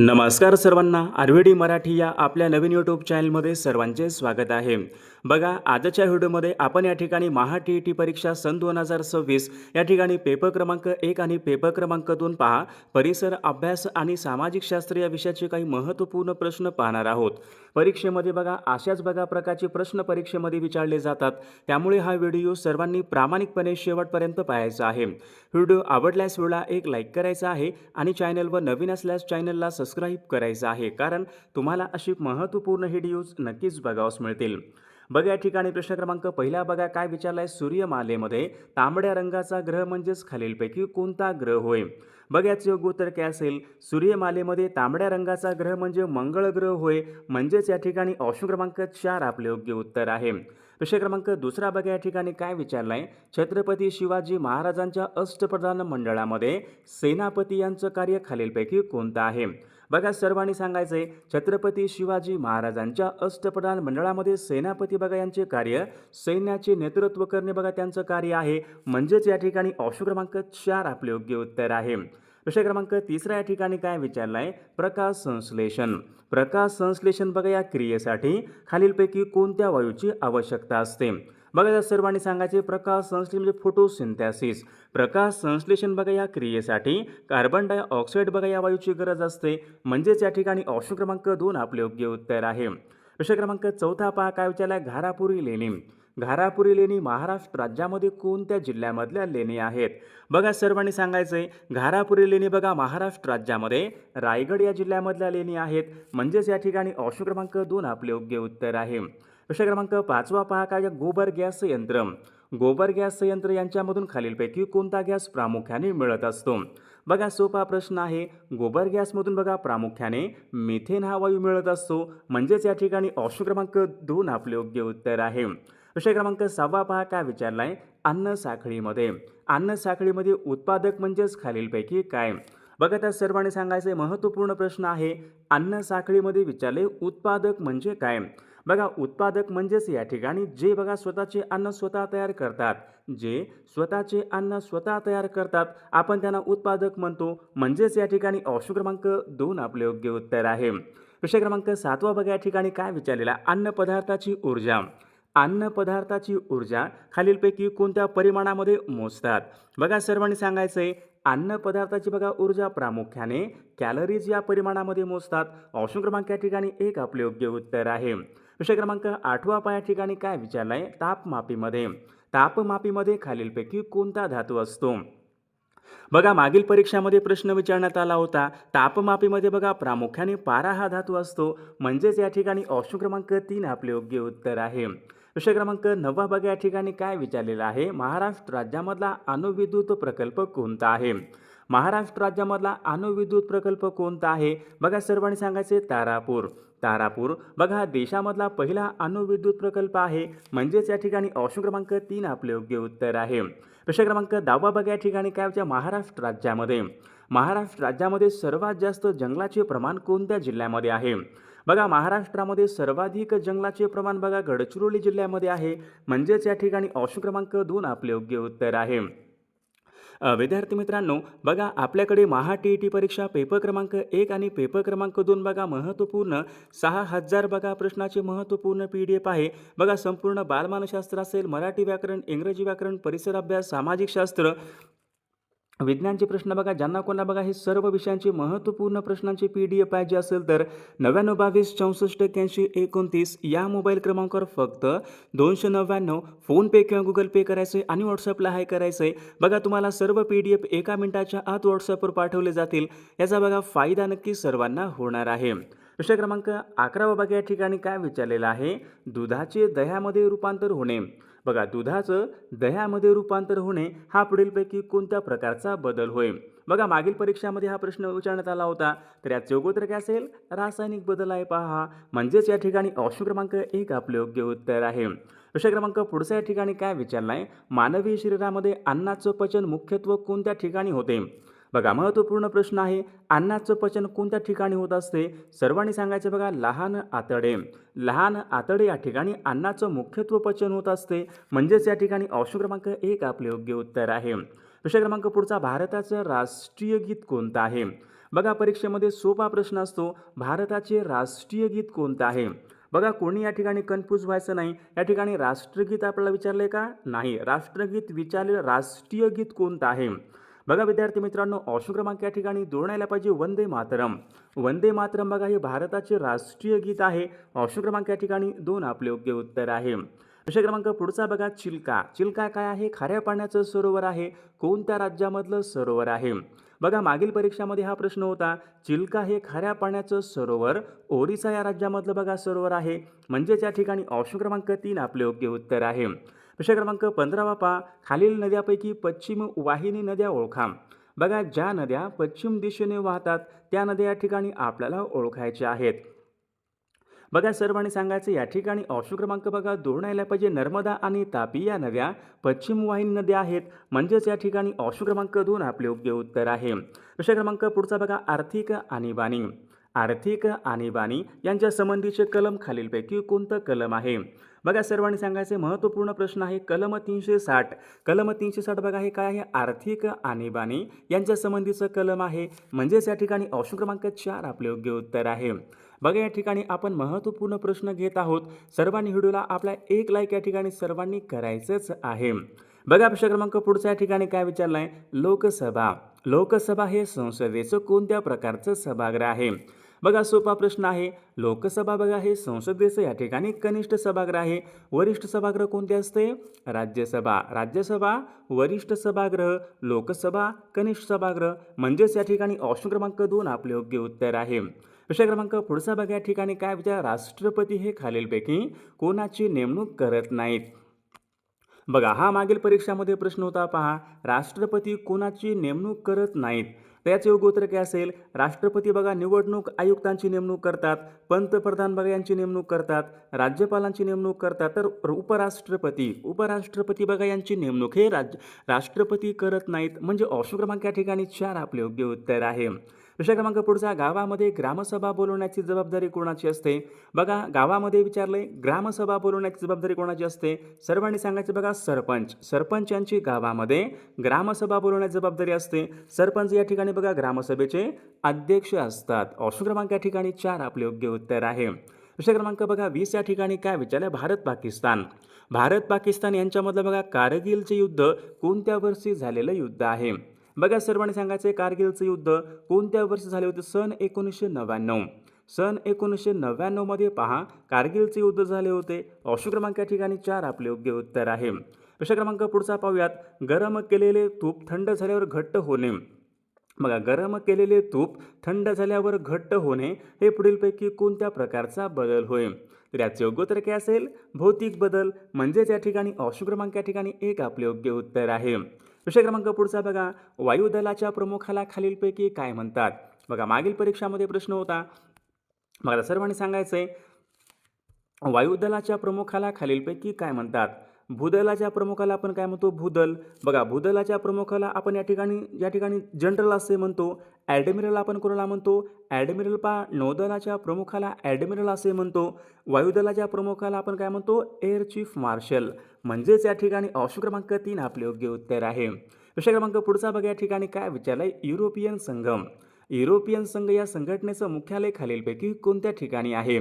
नमस्कार सर्वांना, आरव्हीडी मराठी या आपल्या नवीन यूट्यूब चॅनलमध्ये सर्वांचे स्वागत आहे. बघा, आजच्या व्हिडिओमध्ये आपण या ठिकाणी महा-टी-ई-टी परीक्षा सन 2026 या ठिकाणी पेपर क्रमांक 1 आणि पेपर क्रमांक 2 पहा, परिसर अभ्यास आणि सामाजिक शास्त्र या विषयाचे काही महत्त्वपूर्ण प्रश्न पाहणार आहोत. परीक्षेमध्ये बघा अशाच प्रकारचे प्रश्न परीक्षेमध्ये विचारले जातात, त्यामुळे हा व्हिडिओ सर्वांनी प्रामाणिकपणे शेवटपर्यंत पाहायचा आहे. व्हिडिओ आवडल्यास व्हिडिओला एक लाईक करायचा आहे आणि चॅनलवर नवीन असल्यास चॅनलला सबस्क्राईब करायचं आहे, कारण तुम्हाला अशी महत्त्वपूर्ण व्हिडिओज नक्कीच बघावयास मिळतील. बघा, या ठिकाणी प्रश्न क्रमांक पहिला बघा काय विचारलाय. सूर्यमालेमध्ये तांबड्या रंगाचा ग्रह म्हणजेच खालीलपैकी कोणता ग्रह होय? बघा, याचे योग्य उत्तर काय असेल? सूर्यमालेमध्ये तांबड्या रंगाचा ग्रह म्हणजे मंगळ ग्रह होय. म्हणजेच या ठिकाणी ऑप्शन क्रमांक 4 आपले योग्य उत्तर आहे. प्रश्न क्रमांक दुसरा बघा, या ठिकाणी काय विचारलाय. छत्रपती शिवाजी महाराजांच्या अष्टप्रधान मंडळामध्ये सेनापती यांचं कार्य खालीलपैकी कोणतं आहे? बघा, सर्वांनी सांगायचंय छत्रपती शिवाजी महाराजांच्या अष्टप्रधान मंडळामध्ये सेनापती बघा यांचे कार्य सैन्याचे नेतृत्व करणे बघा त्यांचं कार्य आहे. म्हणजेच या ठिकाणी ऑप्शन क्रमांक 4 आपले योग्य उत्तर आहे. प्रश्न क्रमांक तिसरा या ठिकाणी काय विचारलाय. प्रकाश संश्लेषण. प्रकाश संश्लेषण बघा या क्रियेसाठी खालीलपैकी कोणत्या वायूची आवश्यकता असते? बघा, या सर्वांनी सांगायचे प्रकाश संश्लेषण म्हणजे फोटोसिंथेसिस. प्रकाश संश्लेषण बघा या क्रियेसाठी कार्बन डायऑक्साईड बघा या वायूची गरज असते. म्हणजेच या ठिकाणी ऑप्शन क्रमांक 2 आपले योग्य उत्तर आहे. प्रश्न क्रमांक चौथा पहा काय विचारलाय. घारापुरी लेणी. घारापुरी लेणी महाराष्ट्र राज्यामध्ये कोणत्या जिल्ह्यामधल्या लेणी आहेत? बघा, सर्वांनी सांगायचंय घारापुरी लेणी बघा महाराष्ट्र राज्यामध्ये रायगड या जिल्ह्यामधल्या लेणी आहेत. म्हणजेच या ठिकाणी ऑप्शन क्रमांक 2 आपले योग्य उत्तर आहे. प्रश्न क्रमांक 5वा पहा काय. गोबर गॅस संयंत्र. गोबर गॅस संयंत्र यांच्यामधून खालीलपैकी कोणता गॅस प्रामुख्याने मिळत असतो? बघा, सोपा प्रश्न आहे. गोबर गॅसमधून बघा प्रामुख्याने मिथेन हा वायू मिळत असतो. म्हणजेच या ठिकाणी ऑप्शन क्रमांक 2 आपले योग्य उत्तर आहे. प्रश्न क्रमांक 6वा पहा काय विचारलाय. अन्न साखळीमध्ये. अन्न साखळीमध्ये उत्पादक म्हणजेच खालीलपैकी काय? बघा, त्या सर्वांनी सांगायचे महत्त्वपूर्ण प्रश्न आहे. अन्न साखळीमध्ये विचारले उत्पादक म्हणजे काय? बघा, उत्पादक म्हणजेच या ठिकाणी जे बघा स्वतःचे अन्न स्वतः तयार करतात, जे स्वतःचे अन्न स्वतः तयार करतात आपण त्यांना उत्पादक म्हणतो. म्हणजेच या ठिकाणी ऑप्शन क्रमांक 2 आपले योग्य उत्तर आहे. प्रश्न क्रमांक 7वा बघा, या ठिकाणी काय विचारलेला. अन्न पदार्थाची ऊर्जा. अन्न पदार्थाची ऊर्जा खालीलपैकी कोणत्या परिमाणामध्ये मोजतात? बघा, सर्वांनी सांगायचंय अन्न पदार्थाची बघा ऊर्जा प्रामुख्याने कॅलरीज या परिमाणामध्ये मोजतात. ऑप्शन क्रमांक या ठिकाणी 1 आपले योग्य उत्तर आहे. प्रश्न क्रमांक 8वा पहा, या ठिकाणी काय विचारलाय. तापमापीमध्ये. तापमापीमध्ये खालीलपैकी कोणता धातू असतो? बघा, मागील परीक्षामध्ये प्रश्न विचारण्यात आला होता. तापमापीमध्ये बघा प्रामुख्याने पारा हा धातू असतो. म्हणजेच या ठिकाणी ऑप्शन क्रमांक 3 आपले योग्य उत्तर आहे. प्रश्न क्रमांक 9वा बघा, या ठिकाणी काय विचारलेला आहे. महाराष्ट्र राज्यामधला अणुविद्युत प्रकल्प कोणता आहे? महाराष्ट्र राज्यामधला अणुविद्युत प्रकल्प कोणता आहे? बघा, सर्वांनी सांगायचे तारापूर. तारापूर बघा हा देशामधला पहिला अणुविद्युत प्रकल्प आहे. म्हणजेच या ठिकाणी ऑप्शन क्रमांक 3 आपले योग्य उत्तर आहे. प्रश्न क्रमांक 10वा बघा, या ठिकाणी काय विचार. महाराष्ट्र राज्यामध्ये. महाराष्ट्र राज्यामध्ये सर्वात जास्त जंगलाचे प्रमाण कोणत्या जिल्ह्यामध्ये आहे? बघा, महाराष्ट्रामध्ये सर्वाधिक जंगलाचे प्रमाण बघा गडचिरोली जिल्ह्यामध्ये आहे. म्हणजेच या ठिकाणी ऑप्शन क्रमांक 2 आपले योग्य उत्तर आहे. विद्यार्थी मित्रांनो, बघा आपल्याकडे महा-टी-ई-टी परीक्षा पेपर क्रमांक 1 आणि पेपर क्रमांक 2 बघा महत्त्वपूर्ण 6000 बघा प्रश्नाचे महत्त्वपूर्ण PDF आहे. बघा, संपूर्ण बालमानसशास्त्र असेल, मराठी व्याकरण, इंग्रजी व्याकरण, परिसर अभ्यास, सामाजिक शास्त्र, विज्ञानचे प्रश्न बघा ज्यांना कोणाला बघा हे सर्व विषयांचे महत्त्वपूर्ण प्रश्नांचे PDF पाहिजे असेल तर 9922 64 81 29 या मोबाईल क्रमांकावर फक्त 299 फोनपे किंवा गुगल पे करायचे आणि व्हॉट्सअपला हाय करायचे. बघा, तुम्हाला सर्व PDF 1 मिनिटाच्या आत व्हॉट्सअपवर पाठवले जातील. याचा बघा फायदा नक्की सर्वांना होणार आहे. प्रश्न क्रमांक 11वा बघा, या ठिकाणी काय विचारलेलं आहे. दुधाचे दह्यामध्ये रूपांतर होणे. बघा, दुधाचं दह्यामध्ये रूपांतर होणे हा पुढीलपैकी कोणत्या प्रकारचा बदल होय? बघा, मागील परीक्षामध्ये हा प्रश्न विचारण्यात आला होता. तर याचे योग्य उत्तर काय असेल. रासायनिक बदल आहे पहा. म्हणजेच या ठिकाणी ऑप्शन क्रमांक 1 आपले योग्य उत्तर आहे. प्रश्न क्रमांक पुढचा या ठिकाणी काय विचारलाय. मानवी शरीरामध्ये अन्नाचं पचन मुख्यत्वे कोणत्या ठिकाणी होते? बघा, महत्त्वपूर्ण प्रश्न आहे. अन्नाचं पचन कोणत्या ठिकाणी होत असते? सर्वांनी सांगायचं बघा लहान आतडे. लहान आतडे या ठिकाणी अन्नाचं मुख्यत्व पचन होत असते. म्हणजेच या ठिकाणी ऑप्शन क्रमांक 1 आपले योग्य उत्तर आहे. प्रश्न क्रमांक पुढचा. भारताचं राष्ट्रीय गीत कोणतं आहे? बघा परीक्षेमध्ये सोपा प्रश्न असतो, भारताचे राष्ट्रीय गीत कोणतं आहे? बघा कोणी या ठिकाणी कन्फ्यूज व्हायचं नाही. या ठिकाणी राष्ट्रगीत आपल्याला विचारलंय का? नाही. राष्ट्रगीत विचारलेलं राष्ट्रीय गीत कोणतं आहे? बघा विद्यार्थी मित्रांनो, ऑप्शन क्रमांक या ठिकाणी 2 यायला पाहिजे, वंदे मातरम. वंदे मातरम बघा हे भारताचे राष्ट्रीय गीत आहे. ऑप्शन क्रमांक या ठिकाणी 2 आपले योग्य उत्तर आहे. विषय क्रमांक पुढचा बघा, चिल्का. चिल्का काय आहे? खाऱ्या पाण्याचं सरोवर आहे. कोणत्या राज्यामधलं सरोवर आहे? बघा मागील परीक्षामध्ये हा प्रश्न होता. चिल्का हे खाऱ्या पाण्याचं सरोवर ओरिसा या राज्यामधलं बघा सरोवर आहे. म्हणजेच या ठिकाणी ऑप्शन क्रमांक 3 आपले योग्य उत्तर आहे. प्रश्न क्रमांक 15 पहा, खालील नद्यापैकी पश्चिम वाहिनी नद्या ओळखा. बघा ज्या नद्या पश्चिम दिशेने वाहतात त्या नद्या या ठिकाणी आपल्याला ओळखायच्या आहेत. बघा सर्वांनी सांगायचं या ठिकाणी ऑप्शन क्रमांक बघा 2 यायला पाहिजे, नर्मदा आणि तापी या नद्या पश्चिम वाहिनी नद्या आहेत. म्हणजेच या ठिकाणी ऑप्शन क्रमांक 2 आपले योग्य उत्तर आहे. विषय क्रमांक पुढचा बघा, आर्थिक आणीबाणी. आर्थिक आणीबाणी यांच्या संबंधीचे कलम खालीलपैकी कोणतं कलम आहे? बघा सर्वांनी सांगायचे महत्त्वपूर्ण प्रश्न आहे. कलम 360. कलम 360 बघा हे काय आहे? आर्थिक आणीबाणी यांच्या संबंधीचं कलम आहे. म्हणजेच या ठिकाणी ऑप्शन क्रमांक 4 आपले योग्य उत्तर आहे. बघा या ठिकाणी आपण महत्त्वपूर्ण प्रश्न घेत आहोत. सर्वांनी व्हिडिओला आपला 1 लाईक या ठिकाणी सर्वांनी करायचंच आहे. बघा प्रश्न क्रमांक पुढचा या ठिकाणी काय विचारलं आहे? लोकसभा. लोकसभा हे संसदेचं कोणत्या प्रकारचं सभागृह आहे? बघा सोपा प्रश्न आहे. लोकसभा बघा हे संसदेचं या ठिकाणी कनिष्ठ सभागृह आहे. वरिष्ठ सभागृह कोणते असते? राज्यसभा. राज्यसभा वरिष्ठ सभागृह, लोकसभा कनिष्ठ सभागृह. म्हणजेच या ठिकाणी ऑप्शन क्रमांक 2 आपले योग्य उत्तर आहे. विषय क्रमांक पुढचा बघा या ठिकाणी काय विचार? राष्ट्रपती हे खालीलपैकी कोणाची नेमणूक करत नाहीत? बघा हा मागील परीक्षामध्ये प्रश्न होता पहा, राष्ट्रपती कोणाची नेमणूक करत नाहीत? तर याचे योग्य उत्तर काय असेल? राष्ट्रपती बघा निवडणूक आयुक्तांची नेमणूक करतात, पंतप्रधान बघा यांची नेमणूक करतात, राज्यपालांची नेमणूक करतात, तर उपराष्ट्रपती बघा यांची नेमणूक हे राष्ट्रपती करत नाहीत. म्हणजे ऑप्शन क्रमांक या ठिकाणी 4 आपले योग्य उत्तर आहे. विषय क्रमांक पुढचा, गावामध्ये ग्रामसभा बोलवण्याची जबाबदारी कोणाची असते? बघा गावामध्ये विचारले ग्रामसभा बोलवण्याची जबाबदारी कोणाची असते? सर्वांनी सांगायचे बघा सरपंच. सरपंच यांची गावामध्ये ग्रामसभा बोलवण्याची जबाबदारी असते. सरपंच या ठिकाणी बघा ग्रामसभेचे अध्यक्ष असतात. ऑप्शन क्रमांक या ठिकाणी 4 आपले योग्य उत्तर आहे. विषय क्रमांक बघा 20 या ठिकाणी काय विचारले? भारत पाकिस्तान. भारत पाकिस्तान यांच्यामधलं बघा कारगिलचे युद्ध कोणत्या वर्षी झालेलं युद्ध आहे? बघा सर्वांनी सांगायचे कारगिलचं युद्ध कोणत्या वर्षी झाले होते? सन 1999. सन 1999 मध्ये पहा कारगिलचे युद्ध झाले होते. ऑप्शन क्रमांक या ठिकाणी 4 आपले योग्य उत्तर आहे. प्रश्न क्रमांक पुढचा पाहूयात. गरम केलेले तूप थंड झाल्यावर घट्ट होणे. बघा गरम केलेले तूप थंड झाल्यावर घट्ट होणे हे पुढीलपैकी कोणत्या प्रकारचा बदल होय? तर याचे योग्य उत्तर काय असेल? भौतिक बदल. म्हणजेच या ठिकाणी ऑप्शन क्रमांक या ठिकाणी 1 आपले योग्य उत्तर आहे. विषय क्रमांक पुढचा बघा, वायुदलाच्या प्रमुखाला खालीलपैकी काय म्हणतात? बघा मागील परीक्षामध्ये प्रश्न होता. मला सर्वांनी सांगायचंय वायुदलाच्या प्रमुखाला खालीलपैकी काय म्हणतात? भूदलाच्या प्रमुखाला आपण काय म्हणतो? भूदल. बघा भूदलाच्या प्रमुखाला आपण या ठिकाणी जनरल असे म्हणतो. ॲडमिरल आपण कोणाला म्हणतो? ॲडमिरल. पा नौदलाच्या प्रमुखाला ॲडमिरल असे म्हणतो. वायुदलाच्या प्रमुखाला आपण काय म्हणतो? Air chief marshal. म्हणजेच या ठिकाणी ऑप्शन क्रमांक 3 आपले योग्य उत्तर आहे. विषय क्रमांक पुढचा बघा या ठिकाणी काय विचारलंय? युरोपियन संघ. युरोपियन संघ या संघटनेचं मुख्यालय खालीलपैकी कोणत्या ठिकाणी आहे?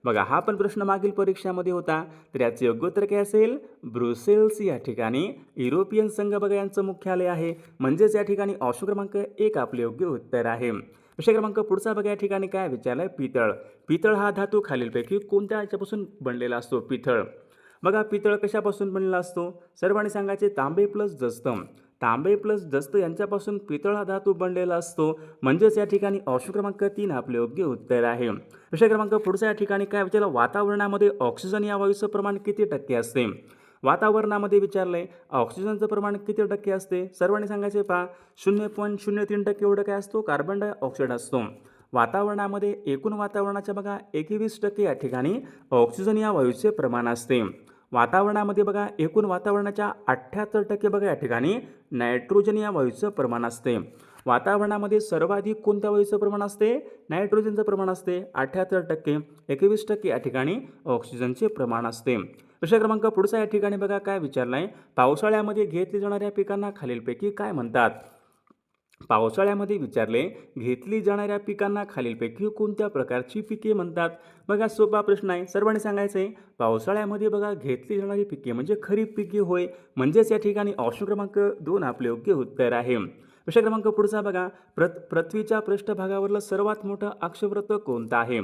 बघा हा पण प्रश्न मागील परीक्षामध्ये होता. तर याचे योग्य उत्तर काय असेल? ब्रुसेल्स या ठिकाणी युरोपियन संघ बघा यांचं मुख्यालय आहे. म्हणजेच या ठिकाणी ऑप्शन क्रमांक 1 आपले योग्य उत्तर आहे. विषय क्रमांक पुढचा बघा या ठिकाणी काय विचारलंय? पितळ. पितळ हा धातू खालीलपैकी कोणत्या याच्यापासून बनलेला असतो? पितळ. बघा पितळ कशापासून बनलेला असतो? सर्वांनी सांगायचे तांबे प्लस जस्त. तांबे प्लस जस्त यांच्यापासून पितळ हा धातू बनलेला असतो. म्हणजेच या ठिकाणी ऑप्शन क्रमांक 3 आपले योग्य उत्तर आहे. विषय क्रमांक पुढचा या ठिकाणी काय विचारलं? वातावरणामध्ये ऑक्सिजन या वायूचं प्रमाण किती टक्के असते? वातावरणामध्ये विचारलंय ऑक्सिजनचं प्रमाण किती टक्के असते? सर्वांनी सांगायचे पहा 0.03% एवढं काय असतो? कार्बन डायऑक्साईड असतो. वातावरणामध्ये एकूण वातावरणाच्या बघा 21% या ठिकाणी ऑक्सिजन या वायूचे प्रमाण असते. वातावरणामध्ये बघा एकूण वातावरणाच्या 78% बघा या ठिकाणी नायट्रोजन या वायूचं प्रमाण असते. वातावरणामध्ये सर्वाधिक कोणत्या वायूचं प्रमाण असते? नायट्रोजनचं प्रमाण असते 78%. 21% या ठिकाणी ऑक्सिजनचे प्रमाण असते. विषय क्रमांक पुढचा या ठिकाणी बघा काय विचारलाय? पावसाळ्यामध्ये घेतली जाणाऱ्या पिकांना खालीलपैकी काय म्हणतात? पावसाळ्यामध्ये विचारले घेतली जाणाऱ्या पिकांना खालीलपैकी कोणत्या प्रकारची पिके म्हणतात. बघा सोपा प्रश्न आहे, सर्वांनी सांगायचं आहे. पावसाळ्यामध्ये बघा घेतली जाणारी पिके म्हणजे खरीप पिके होय. म्हणजेच या ठिकाणी ऑप्शन क्रमांक 2 आपले योग्य उत्तर आहे. प्रश्न क्रमांक पुढचा बघा, पृथ्वीच्या पृष्ठभागावरलं सर्वात मोठं अक्षवृत्त कोणतं आहे.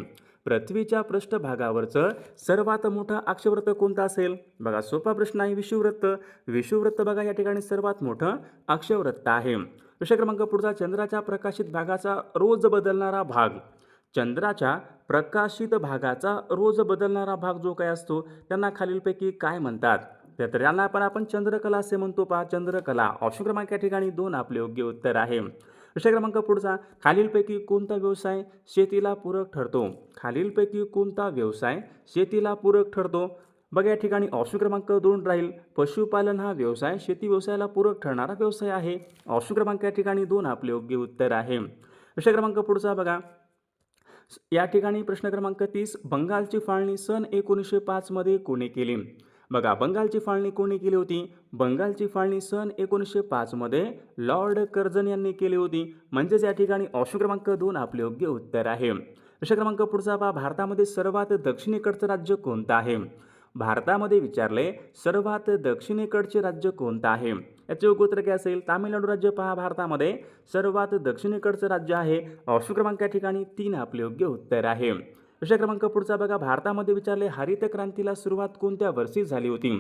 पृथ्वीच्या पृष्ठभागावरचं सर्वात मोठं अक्षवृत्त कोणतं असेल. बघा सोपा प्रश्न आहे, विषुववृत्त. विषुववृत्त बघा या ठिकाणी सर्वात मोठं अक्षवृत्त आहे. प्रश्न क्रमांक पुढचा, चंद्राच्या प्रकाशित भागाचा रोज बदलणारा भाग. चंद्राच्या प्रकाशित भागाचा रोज बदलणारा भाग जो काय असतो त्यांना खालीलपैकी काय म्हणतात. तर यांना आपण चंद्रकला असे म्हणतो. पहा चंद्रकला. ऑप्शन क्रमांक या ठिकाणी 2 आपले योग्य उत्तर आहे. प्रश्न क्रमांक पुढचा, खालीलपैकी कोणता व्यवसाय शेतीला पूरक ठरतो. खालीलपैकी कोणता व्यवसाय शेतीला पूरक ठरतो. बघा या ठिकाणी ऑप्शन क्रमांक 2 राहील. पशुपालन हा व्यवसाय शेती व्यवसायाला पूरक ठरणारा व्यवसाय आहे. ऑप्शन क्रमांक या ठिकाणी 2 आपले योग्य उत्तर आहे. प्रश्न क्रमांक पुढचा बघा, या ठिकाणी प्रश्न क्रमांक 30, बंगालची फाळणी सन 1905 मध्ये कोणी केली. बघा बंगालची फाळणी कोणी केली होती. बंगालची फाळणी सन 1905 मध्ये लॉर्ड कर्झन यांनी केली होती. म्हणजेच या ठिकाणी ऑप्शन क्रमांक 2 आपले योग्य उत्तर आहे. प्रश्न क्रमांक पुढचा पहा, भारतामध्ये सर्वात दक्षिणेकडचं राज्य कोणतं आहे. भारतामध्ये विचारले सर्वात दक्षिणेकडचे राज्य कोणतं आहे. याचे योग्य उत्तर काय असेल. तामिळनाडू राज्य पहा भारतामध्ये सर्वात दक्षिणेकडचं राज्य आहे. ऑप्शन क्रमांक या ठिकाणी 3 आपले योग्य उत्तर आहे. प्रश्न क्रमांक पुढचा बघा, भारतामध्ये विचारले हरित क्रांतीला सुरुवात कोणत्या वर्षी झाली होती.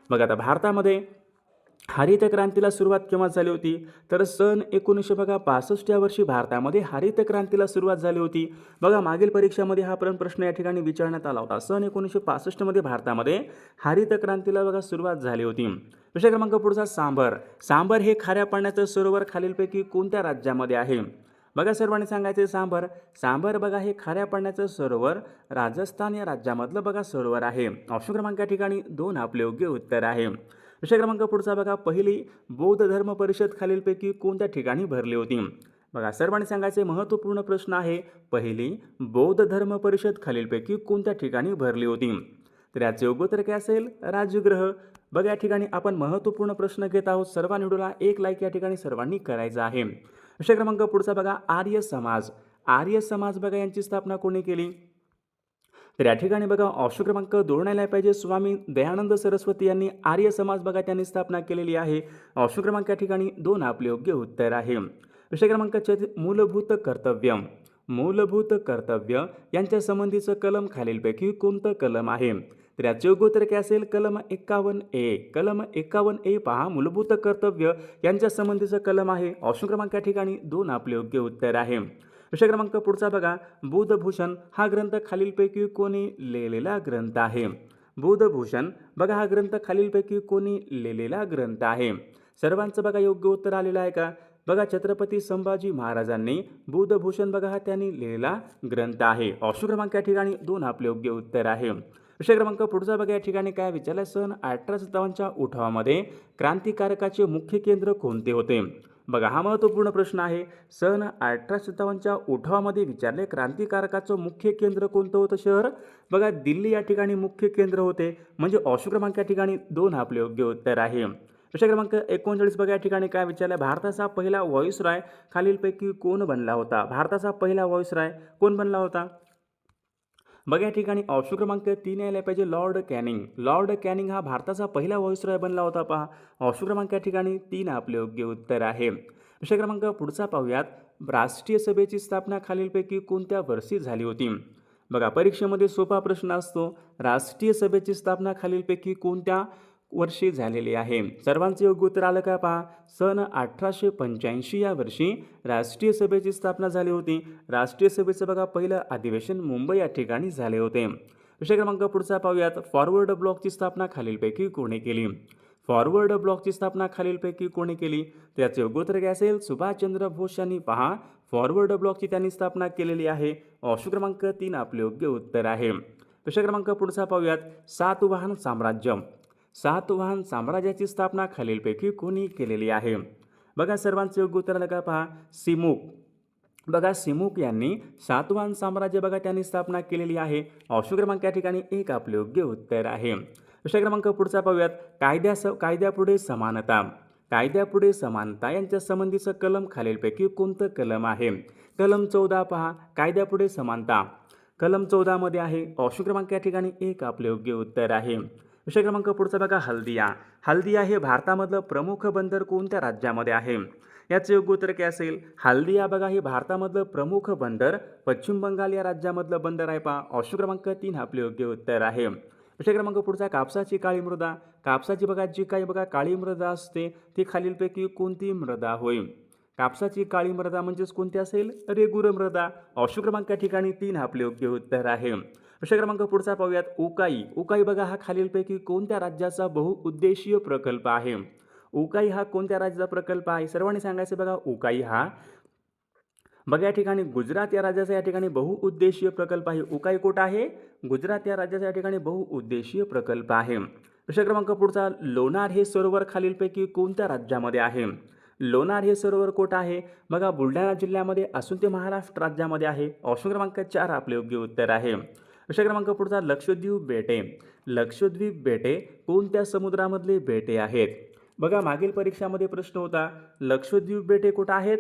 बघा आता भारतामध्ये हरित क्रांतीला सुरुवात केव्हा झाली होती. तर सन 1965 या वर्षी भारतामध्ये हरित क्रांतीला सुरुवात झाली होती. बघा मागील परीक्षामध्ये हा प्रश्न या ठिकाणी विचारण्यात आला होता. सन 1965 मध्ये भारतामध्ये हरित क्रांतीला बघा सुरुवात झाली होती. प्रश्न क्रमांक पुढचा, सांबर. सांबर हे खाऱ्या पाण्याचं सरोवर खालीलपैकी कोणत्या राज्यामध्ये आहे. बघा सर्वांनी सांगायचे सांबर. सांबर बघा हे खाऱ्या पाण्याचं सरोवर राजस्थान या राज्यामधलं बघा सरोवर आहे. ऑप्शन क्रमांक या ठिकाणी 2 आपले योग्य उत्तर आहे. प्रश्न क्रमांक पुढचा बघा, पहिली बौद्ध धर्म परिषद खालीलपैकी कोणत्या ठिकाणी भरली होती. बघा सर्वांनी सांगायचे महत्त्वपूर्ण प्रश्न आहे. पहिली बौद्ध धर्म परिषद खालीलपैकी कोणत्या ठिकाणी भरली होती. तर याचे योग्य उत्तर काय असेल. राजगृह. बघा या ठिकाणी आपण महत्त्वपूर्ण प्रश्न घेत आहोत. सर्वांनी व्हिडिओला एक लाईक या ठिकाणी सर्वांनी करायचं आहे. प्रश्न क्रमांक पुढचा बघा, आर्य समाज. आर्य समाज बघा यांची स्थापना कोणी केली. तर या ठिकाणी बघा ऑप्शन क्रमांक 2 आला पाहिजे. स्वामी दयानंद सरस्वती यांनी आर्य समाज बघा त्यांनी स्थापना केलेली आहे. ऑप्शन क्रमांक या ठिकाणी 2 आपले योग्य उत्तर आहे. प्रश्न क्रमांक 4, मूलभूत कर्तव्य. मूलभूत कर्तव्य यांच्या संबंधीचं कलम खालीलपैकी कोणतं कलम आहे. तर याचे योग्य उत्तर काय असेल. कलम 51A. कलम 51A पहा मूलभूत कर्तव्य यांच्या संबंधीचं कलम आहे. ऑप्शन क्रमांक या ठिकाणी 2 आपले योग्य उत्तर आहे. प्रश्न क्रमांक पुढचा बघा, बुधभूषण हा ग्रंथ खालीलपैकी कोणी लिहिलेला ग्रंथ आहे. बुधभूषण बघा हा ग्रंथ खालीलपैकी कोणी लिहिलेला ग्रंथ आहे. सर्वांचं बघा योग्य उत्तर आलेलं आहे का. बघा छत्रपती संभाजी महाराजांनी बुधभूषण बघा हा त्यांनी लिहिलेला ग्रंथ आहे. ऑप्शन क्रमांक या ठिकाणी 2 आपले योग्य उत्तर आहे. प्रश्न क्रमांक पुढचा बघा या ठिकाणी काय विचारलं. सन 1857च्या उठावामध्ये क्रांतिकारकाचे मुख्य केंद्र कोणते होते. बघा हा महत्त्वपूर्ण प्रश्न आहे. सन 1857च्या उठावामध्ये विचारले क्रांतिकारकाचं मुख्य केंद्र कोणतं होतं. शहर बघा दिल्ली या ठिकाणी मुख्य केंद्र होते. म्हणजे ऑप्शन क्रमांक या ठिकाणी 2 आपले योग्य उत्तर आहे. प्रश्न क्रमांक 39 बघा या ठिकाणी काय विचारलं. भारताचा पहिला व्हॉइसरॉय खालीलपैकी कोण बनला होता. भारताचा पहिला व्हॉइसरॉय कोण बनला होता. बघा या ठिकाणी ऑप्शन क्रमांक 3 यायला पाहिजे. Lord Canning. लॉर्ड कॅनिंग हा भारताचा पहिला व्हॉइसरॉय बनला होता. पहा ऑप्शन क्रमांक या ठिकाणी 3 आपले योग्य उत्तर आहे. प्रश्न क्रमांक पुढचा पाहूयात. राष्ट्रीय सभेची स्थापना खालीलपैकी कोणत्या वर्षी झाली होती. बघा परीक्षेमध्ये सोपा प्रश्न असतो. राष्ट्रीय सभेची स्थापना खालीलपैकी कोणत्या वर्षी झालेली आहे. सर्वांचे योग्य उत्तर आलं का. पहा सन 1885 या वर्षी राष्ट्रीय सभेची स्थापना झाली होती. राष्ट्रीय सभेचं बघा पहिलं अधिवेशन मुंबई या ठिकाणी झाले होते. विषय क्रमांक पुढचा पाहूयात. फॉरवर्ड ब्लॉकची स्थापना खालीलपैकी कोणी केली. फॉरवर्ड ब्लॉकची स्थापना खालीलपैकी कोणी केली. त्याचे योग्य उत्तर काय असेल. सुभाषचंद्र बोस यांनी पहा फॉरवर्ड ब्लॉकची त्यांनी स्थापना केलेली आहे. ऑप्शन क्रमांक 3 आपले योग्य उत्तर आहे. विषय क्रमांक पुढचा पाहूयात. सातवाहन साम्राज्य. सातवाहन साम्राज्याची स्थापना खालीलपैकी कोणी केलेली आहे. बघा सर्वांचे योग्य उत्तर आलं का. पहा सिमुक. बघा सिमुक यांनी सातवाहन साम्राज्य बघा त्यांनी स्थापना केलेली आहे. ऑप्शन क्रमांक या ठिकाणी 1 आपले योग्य उत्तर आहे. विषय क्रमांक पुढचा पाहूयात. कायद्यापुढे समानता. कायद्यापुढे समानता यांच्या संबंधीचं कलम खालीलपैकी कोणतं कलम आहे? कलम 14 पहा, कायद्यापुढे समानता. कलम 14 मध्ये आहे. ऑप्शन क्रमांक या ठिकाणी 1 आपले योग्य उत्तर आहे. विषय क्रमांक पुढचा बघा, हल्दिया. हल्दिया हे भारतामधलं प्रमुख बंदर कोणत्या राज्यामध्ये आहे? याचं योग्य उत्तर काय असेल? हल्दिया बघा हे भारतामधलं प्रमुख बंदर पश्चिम बंगाल या राज्यामधलं बंदर आहे पहा. ऑप्शन क्रमांक 3 आपले योग्य उत्तर आहे. विषय क्रमांक पुढचा, कापसाची काळी मृदा. कापसाची बघा जी काही बघा काळी मृदा असते ती खालीलपैकी कोणती मृदा होय? कापसाची काळी मृदा म्हणजेच कोणती असेल? रेगुर मृदा. ऑप्शन क्रमांक या ठिकाणी 3 आपले योग्य उत्तर आहे. विषय क्रमांक पुढचा पाहूयात, उकाई. उकाई बघा हा खालीलपैकी कोणत्या राज्याचा बहुउद्देशीय प्रकल्प आहे? उकाई हा कोणत्या राज्याचा प्रकल्प आहे? सर्वांनी सांगायचं बघा, उकाई हा बघा या ठिकाणी गुजरात या राज्याचा या ठिकाणी बहुउद्देशीय प्रकल्प आहे. उकाई कुठं आहे? गुजरात या राज्याचा या ठिकाणी बहुउद्देशीय प्रकल्प आहे. विषय क्रमांक पुढचा, लोणार हे सरोवर खालीलपैकी कोणत्या राज्यामध्ये आहे? लोणार हे सरोवर कुठं आहे? बघा बुलढाणा जिल्ह्यामध्ये असून ते महाराष्ट्र राज्यामध्ये आहे. ऑप्शन क्रमांक 4 आपले योग्य उत्तर आहे. विषय क्रमांक पुढचा, लक्षद्वीप बेटे. लक्षद्वीप बेटे कोणत्या समुद्रामधले बेटे आहेत? बघा मागील परीक्षामध्ये प्रश्न होता, लक्षद्वीप बेटे कुठं आहेत?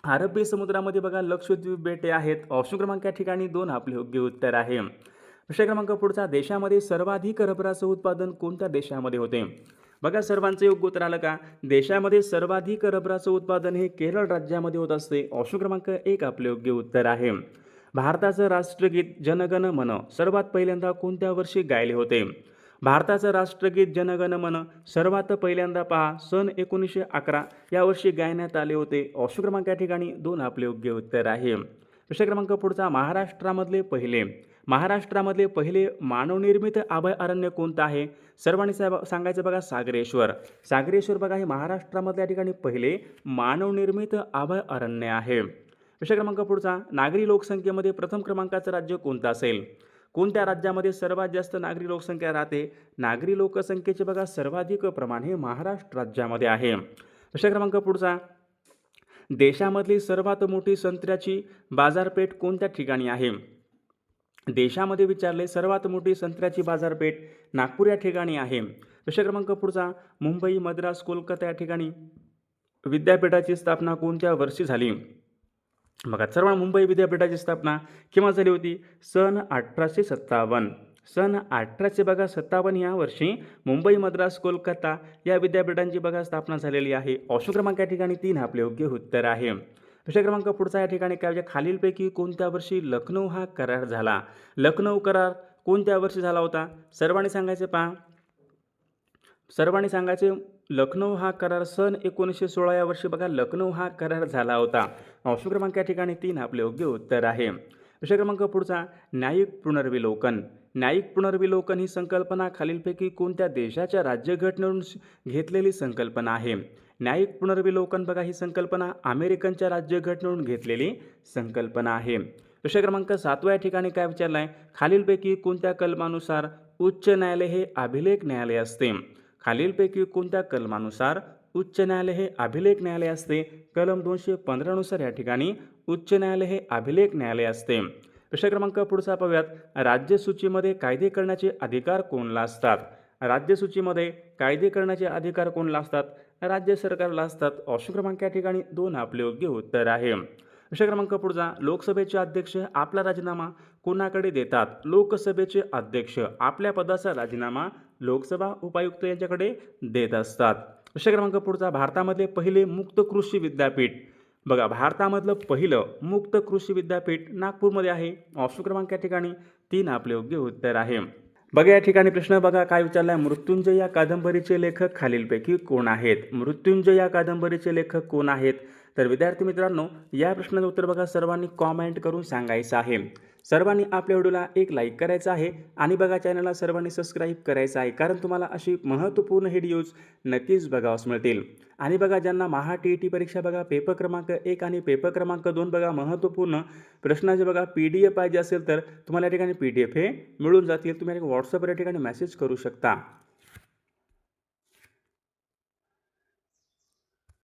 अरबी समुद्रामध्ये बघा लक्षद्वीप बेटे आहेत. ऑप्शन क्रमांक या ठिकाणी 2 आपले योग्य उत्तर आहे. विषय क्रमांक पुढचा, देशामध्ये सर्वाधिक रबराचं उत्पादन कोणत्या देशामध्ये होते? बघा सर्वांचं योग्य उत्तर आलं का? देशामध्ये सर्वाधिक रबराचं उत्पादन हे केरळ राज्यामध्ये होत असते. ऑप्शन क्रमांक 1 आपले योग्य उत्तर आहे. भारताचं राष्ट्रगीत जनगण मन सर्वात पहिल्यांदा कोणत्या वर्षी गायले होते? भारताचं राष्ट्रगीत जनगण मन सर्वात पहिल्यांदा पहा सन 1911 या वर्षी गायण्यात आले होते. ऑप्शन क्रमांक या ठिकाणी 2 आपले योग्य उत्तर आहे. विषय क्रमांक पुढचा, महाराष्ट्रामधले पहिले मानवनिर्मित अभयारण्य कोणतं आहे? सर्वांनी सांगायचं बघा, सागरेश्वर. सागरेश्वर बघा हे महाराष्ट्रामधल्या ठिकाणी पहिले मानवनिर्मित अभयारण्य आहे. विषय क्रमांक पुढचा, नागरी लोकसंख्येमध्ये प्रथम क्रमांकाचं राज्य कोणतं असेल? कोणत्या राज्यामध्ये सर्वात जास्त नागरी लोकसंख्या राहते? नागरी लोकसंख्येचे बघा सर्वाधिक प्रमाण हे महाराष्ट्र राज्यामध्ये आहे. विषय क्रमांक पुढचा, देशामधली सर्वात मोठी संत्र्याची बाजारपेठ कोणत्या ठिकाणी आहे? देशामध्ये विचारले सर्वात मोठी संत्र्याची बाजारपेठ नागपूर या ठिकाणी आहे. विषय क्रमांक पुढचा, मुंबई, मद्रास, कोलकाता या ठिकाणी विद्यापीठाची स्थापना कोणत्या वर्षी झाली? बघा सर्व मुंबई विद्यापीठाची स्थापना केव्हा झाली होती? सन 1857. सन 1857 या वर्षी मुंबई, मद्रास, कोलकाता या विद्यापीठांची बघा स्थापना झालेली आहे. ऑप्शन क्रमांक या ठिकाणी 3 आपले योग्य उत्तर आहे. विषय क्रमांक पुढचा या ठिकाणी काय म्हणजे, खालीलपैकी कोणत्या वर्षी लखनौ हा करार झाला? लखनौ करार कोणत्या वर्षी झाला होता? सर्वांनी सांगायचे पहा. सर्वांनी सांगायचे लखनौ हा करार सन 1916 या वर्षी बघा लखनौ हा करार झाला होता. ऑप्शन क्रमांक या ठिकाणी 3 आपले योग्य उत्तर आहे. विषय क्रमांक पुढचा, न्यायिक पुनर्विलोकन. न्यायिक पुनर्विलोकन ही संकल्पना खालीलपैकी कोणत्या देशाच्या राज्यघटनेवरून घेतलेली संकल्पना आहे? न्यायिक पुनर्विलोकन बघा ही संकल्पना अमेरिकनच्या राज्यघटनेवरून घेतलेली संकल्पना आहे. विषय क्रमांक 7 या ठिकाणी काय विचारलं आहे? खालीलपैकी कोणत्या कलमानुसार उच्च न्यायालय हे अभिलेख न्यायालय असते? खालीलपैकी कोणत्या कलमानुसार उच्च न्यायालय हे अभिलेख न्यायालय असते? कलम 215 नुसार या ठिकाणी उच्च न्यायालय हे अभिलेख न्यायालय असते. विषय क्रमांक पुढचा पाहूयात, राज्यसूचीमध्ये कायदे करण्याचे अधिकार कोणाला असतात? राज्यसूचीमध्ये कायदे करण्याचे अधिकार कोणाला असतात? राज्य सरकारला असतात. ऑप्शन क्रमांक या ठिकाणी 2 आपले योग्य उत्तर आहे. विषय क्रमांक पुढचा, लोकसभेचे अध्यक्ष आपला राजीनामा कोणाकडे देतात? लोकसभेचे अध्यक्ष आपल्या पदाचा राजीनामा लोकसभा उपायुक्त यांच्याकडे देत असतात. विषय क्रमांक पुढचा, भारतामधले पहिले मुक्त कृषी विद्यापीठ बघा भारतामधलं पहिलं मुक्त कृषी विद्यापीठ नागपूरमध्ये आहे. ऑप्शन क्रमांक या ठिकाणी 3 आपले योग्य उत्तर आहे. बघा या ठिकाणी प्रश्न बघा काय विचारलाय, मृत्युंजय या कादंबरीचे लेखक खालीलपैकी कोण आहेत? मृत्युंजय या कादंबरीचे लेखक कोण आहेत? तर विद्यार्थी मित्रांनो, या प्रश्नाचं उत्तर बघा सर्वांनी कॉमेंट करून सांगायचं आहे. सर्वांनी आपल्या व्हिडिओला एक लाईक करायचं आहे आणि बघा चॅनलला सर्वांनी सबस्क्राईब करायचं आहे, कारण तुम्हाला अशी महत्त्वपूर्ण व्हिडिओज नक्कीच बघावयास मिळतील. आणि बघा ज्यांना महा TET परीक्षा बघा पेपर क्रमांक 1 आणि पेपर क्रमांक 2 बघा महत्त्वपूर्ण प्रश्नाचे बघा PDF पाहिजे असेल तर तुम्हाला या ठिकाणी PDF हे मिळून जातील. तुम्ही व्हॉट्सअपवर या ठिकाणी मेसेज करू शकता.